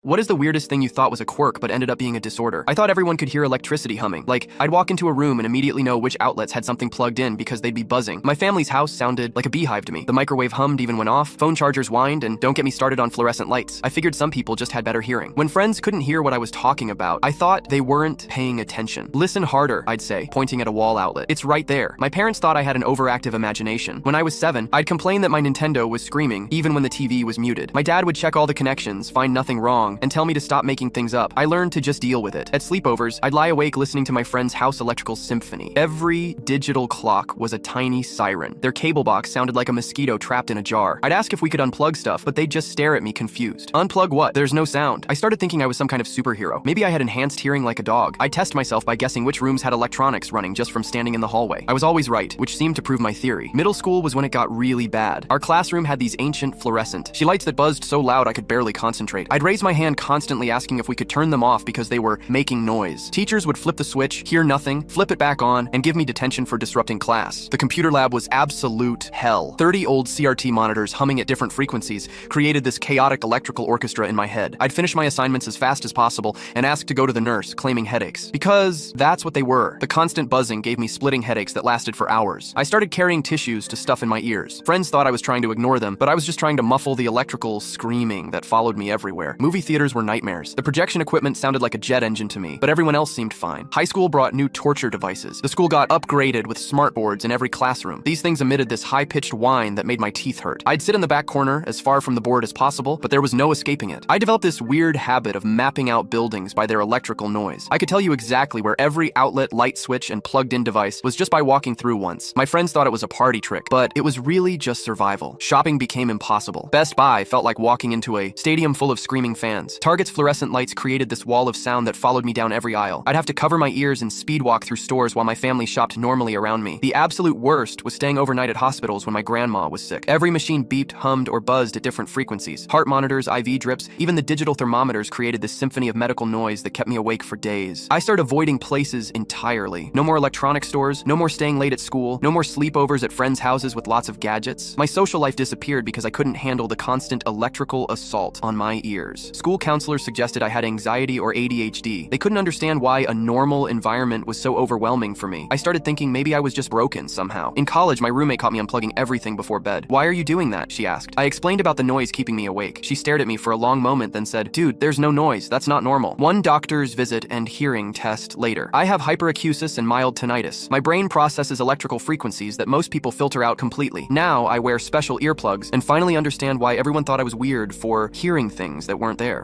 What is the weirdest thing you thought was a quirk but ended up being a disorder? I thought everyone could hear electricity humming. Like, I'd walk into a room and immediately know which outlets had something plugged in because they'd be buzzing. My family's house sounded like a beehive to me. The microwave hummed even went off, phone chargers whined, and don't get me started on fluorescent lights. I figured some people just had better hearing. When friends couldn't hear what I was talking about, I thought they weren't paying attention. Listen harder, I'd say, pointing at a wall outlet. It's right there. My parents thought I had an overactive imagination. When I was 7, I'd complain that my Nintendo was screaming, even when the TV was muted. My dad would check all the connections, find nothing wrong, and tell me to stop making things up. I learned to just deal with it. At sleepovers, I'd lie awake listening to my friend's house electrical symphony. Every digital clock was a tiny siren. Their cable box sounded like a mosquito trapped in a jar. I'd ask if we could unplug stuff, but they'd just stare at me confused. Unplug what? There's no sound. I started thinking I was some kind of superhero. Maybe I had enhanced hearing like a dog. I'd test myself by guessing which rooms had electronics running just from standing in the hallway. I was always right, which seemed to prove my theory. Middle school was when it got really bad. Our classroom had these ancient fluorescent lights that buzzed so loud I could barely concentrate. I'd raise my hand constantly asking if we could turn them off because they were making noise. Teachers would flip the switch, hear nothing, flip it back on, and give me detention for disrupting class. The computer lab was absolute hell. 30 old CRT monitors humming at different frequencies created this chaotic electrical orchestra in my head. I'd finish my assignments as fast as possible and ask to go to the nurse, claiming headaches. Because that's what they were. The constant buzzing gave me splitting headaches that lasted for hours. I started carrying tissues to stuff in my ears. Friends thought I was trying to ignore them, but I was just trying to muffle the electrical screaming that followed me everywhere. Movie theaters were nightmares. The projection equipment sounded like a jet engine to me, but everyone else seemed fine. High school brought new torture devices. The school got upgraded with smart boards in every classroom. These things emitted this high-pitched whine that made my teeth hurt. I'd sit in the back corner as far from the board as possible, but there was no escaping it. I developed this weird habit of mapping out buildings by their electrical noise. I could tell you exactly where every outlet, light switch, and plugged-in device was just by walking through once. My friends thought it was a party trick, but it was really just survival. Shopping became impossible. Best Buy felt like walking into a stadium full of screaming fans. Target's fluorescent lights created this wall of sound that followed me down every aisle. I'd have to cover my ears and speed walk through stores while my family shopped normally around me. The absolute worst was staying overnight at hospitals when my grandma was sick. Every machine beeped, hummed, or buzzed at different frequencies. Heart monitors, IV drips, even the digital thermometers created this symphony of medical noise that kept me awake for days. I started avoiding places entirely. No more electronic stores, no more staying late at school, no more sleepovers at friends' houses with lots of gadgets. My social life disappeared because I couldn't handle the constant electrical assault on my ears. School counselors suggested I had anxiety or ADHD. They couldn't understand why a normal environment was so overwhelming for me. I started thinking maybe I was just broken somehow. In college, my roommate caught me unplugging everything before bed. "Why are you doing that?" she asked. I explained about the noise keeping me awake. She stared at me for a long moment, then said, "Dude, there's no noise. That's not normal." One doctor's visit and hearing test later. I have hyperacusis and mild tinnitus. My brain processes electrical frequencies that most people filter out completely. Now I wear special earplugs and finally understand why everyone thought I was weird for hearing things that weren't there.